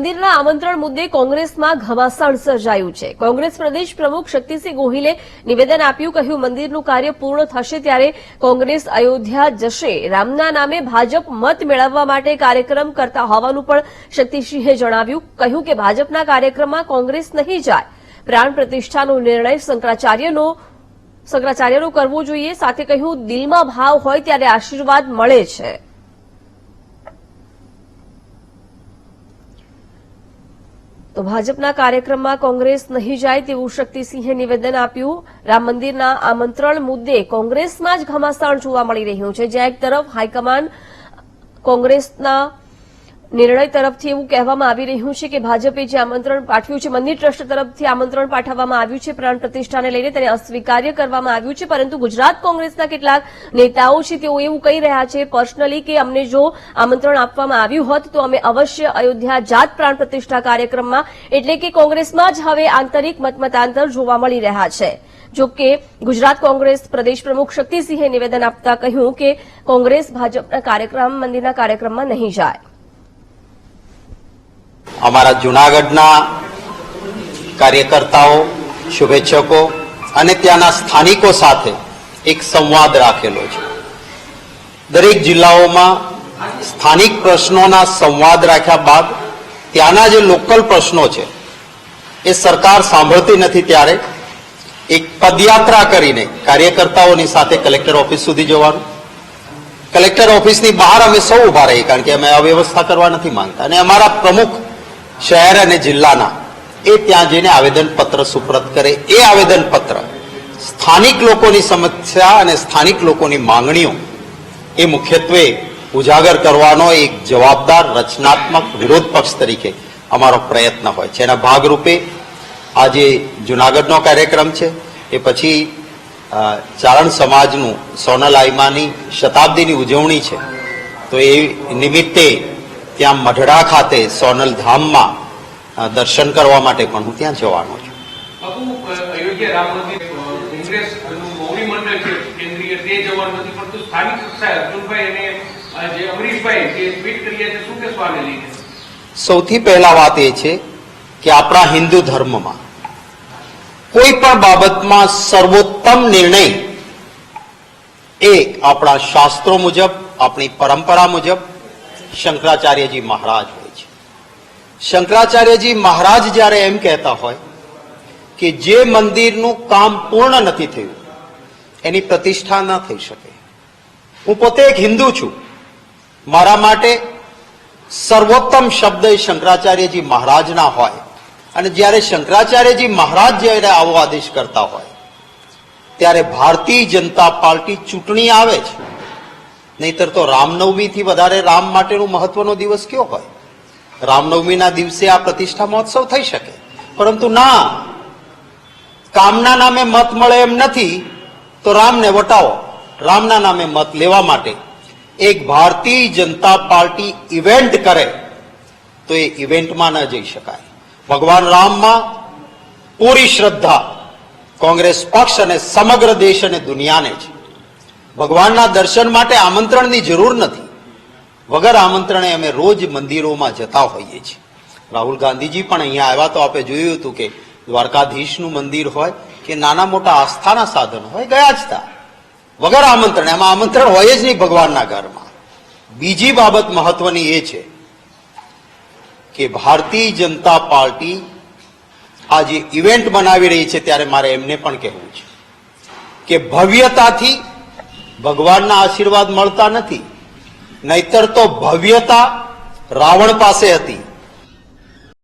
મંદિરના આમંત્રણ મુદ્દે કોંગ્રેસમાં ઘમાસાણ સર્જાયું છે। કોંગ્રેસ પ્રદેશ પ્રમુખ શક્તિસિંહ ગોહિલે નિવેદન આપ્યું, કહ્યું મંદિરનું કાર્ય પૂર્ણ થશે ત્યારે કોંગ્રેસ અયોધ્યા જશે। રામના નામે ભાજપ મત મેળવવા માટે કાર્યક્રમ કરતા હોવાનું પણ શક્તિસિંહે જણાવ્યું। કહ્યું કે ભાજપના કાર્યક્રમમાં કોંગ્રેસ નહીં જાય। પ્રાણ પ્રતિષ્ઠાનો નિર્ણય શંકરાચાર્યનો કરવો જોઈએ। સાથે કહ્યું, દિલમાં ભાવ હોય ત્યારે આશીર્વાદ મળે છે। તો ભાજપના કાર્યક્રમમાં કોંગ્રેસ નહીં જાય તેવું શક્તિસિંહે નિવેદન આપ્યું। રામ મંદિરના આમંત્રણ મુદ્દે કોંગ્રેસમાં જ ઘમાસાણ જોવા મળી રહ્યું છે, જ્યાં એક તરફ હાઈકમાન્ડ કોંગ્રેસના નિર્ણય તરફથી એવું કહેવામાં આવી રહ્યું છે કે ભાજપે જે આમંત્રણ પાઠવ્યું છે, મંદિર ટ્રસ્ટ તરફથી આમંત્રણ પાઠવવામાં આવ્યું છે પ્રાણ પ્રતિષ્ઠાને લઈને, તેને અસ્વીકાર્ય કરવામાં આવ્યું છે। પરંતુ ગુજરાત કોંગ્રેસના કેટલાક નેતાઓ છે તેઓ એવું કહી રહ્યા છે પર્સનલી કે અમને જો આમંત્રણ આપવામાં આવ્યું હોત તો અમે અવશ્ય અયોધ્યા જાત પ્રાણ પ્રતિષ્ઠા કાર્યક્રમમાં, એટલે કે કોંગ્રેસમાં જ હવે આંતરિક મતમતાંતર જોવા મળી રહ્યા છે। જો કે ગુજરાત કોંગ્રેસ પ્રદેશ પ્રમુખ શક્તિસિંહે નિવેદન આપતા કહ્યું કે કોંગ્રેસ ભાજપના કાર્યક્રમ મંદિરના કાર્યક્રમમાં નહીં જાય। અમારા જૂનાગઢના કાર્યકર્તાઓ, શુભેચ્છકો અને ત્યાંના સ્થાનિકો સાથે એક સંવાદ રાખેલો છે। દરેક જિલ્લાઓમાં સ્થાનિક પ્રશ્નોના સંવાદ રાખ્યા બાદ ત્યાંના જે લોકલ પ્રશ્નો છે એ સરકાર સાંભળતી નથી, ત્યારે એક પદયાત્રા કરીને કાર્યકર્તાઓની સાથે કલેક્ટર ઓફિસ સુધી જવાનું। કલેક્ટર ઓફિસની બહાર અમે સૌ ઉભા રહીએ, કારણ કે અમે અવ્યવસ્થા કરવા નથી માંગતા, અને અમારા પ્રમુખ શહેર અને જિલ્લાના એ ત્યાં જઈને આવેદનપત્ર સુપ્રત કરે। એ આવેદનપત્ર સ્થાનિક લોકોની સમસ્યા અને સ્થાનિક લોકોની માંગણીઓ એ મુખ્યત્વે ઉજાગર કરવાનો એક જવાબદાર રચનાત્મક વિરોધ પક્ષ તરીકે અમારો પ્રયત્ન હોય છે। એના ભાગરૂપે આજે જૂનાગઢનો કાર્યક્રમ છે, એ પછી ચારણ સમાજનું સોનલ આઈમાની શતાબ્દીની ઉજવણી છે, તો એ નિમિત્તે ત્યાં મઢડા ખાતે સોનલ ધામમાં દર્શન કરવા માટે પણ હું ત્યાં જવાનો છું। અયોધ્યા રામ મંદિર કોંગ્રેસનું મોવડી મંડળ છે કેન્દ્રીય, તે જવાનું નથી, પરંતુ સ્થાનિક કક્ષાએ અર્જુનભાઈ અને જે અમરીશભાઈ જે ટ્વીટ કર્યા છે, શું કહેશો આને લઈને? સૌથી પહેલા વાત એ છે કે આપણા હિન્દુ ધર્મમાં કોઈ પણ બાબતમાં સર્વોત્તમ નિર્ણય એ આપણા શાસ્ત્રો મુજબ, આપણી પરંપરા મુજબ શંકરાચાર્યજી મહારાજ હોય છે। શંકરાચાર્યજી મહારાજ જ્યારે એમ કહેતા હોય કે જે મંદિરનું કામ પૂર્ણ નથી થયું એની પ્રતિષ્ઠા ન થઈ શકે। હું પોતે એક હિન્દુ છું, મારા માટે સર્વોત્તમ શબ્દ એ શંકરાચાર્યજી મહારાજના હોય, અને જ્યારે શંકરાચાર્યજી મહારાજ જ્યારે આવો આદેશ કરતા હોય ત્યારે ભારતીય જનતા પાર્ટી ચૂંટણી આવે છે, નહીતર તો રામનવમીથી વધારે રામ માટેનો મહત્વનો દિવસ કયો હોય? રામનવમીના દિવસે આ પ્રતિષ્ઠા મહોત્સવ થઈ શકે, પરંતુ ના, કામના નામે મત મળે એમ નથી તો રામને વટાવો। રામના નામે મત લેવા માટે એક ભારતીય જનતા પાર્ટી ઇવેન્ટ કરે તો એ ઇવેન્ટમાં ન જઈ શકાય। ભગવાન રામમાં પૂરી શ્રદ્ધા કોંગ્રેસ પક્ષ અને સમગ્ર દેશ અને દુનિયાને છે। ભગવાનના દર્શન માટે આમંત્રણની જરૂર નથી, વગર આમંત્રણે અમે રોજ મંદિરોમાં જતા હોઈએ છીએ। રાહુલ ગાંધીજી પણ અહીંયા આવ્યા તો આપણે જોયું હતું કે દ્વારકાધીશનું મંદિર હોય કે નાના મોટા આસ્થાના સાધનો હોય, ગયા જ હતા વગર આમંત્રણ। એમાં આમંત્રણ હોય જ નહીં ભગવાનના ઘરમાં। બીજી બાબત મહત્વની એ છે કે ભારતીય જનતા પાર્ટી આ જે ઇવેન્ટ બનાવી રહી છે ત્યારે મારે એમને પણ કહેવું છે કે ભવ્યતાથી ભગવાનના આશીર્વાદ મળતા નથી, નહીતર તો ભવ્યતા રાવણ પાસે હતી,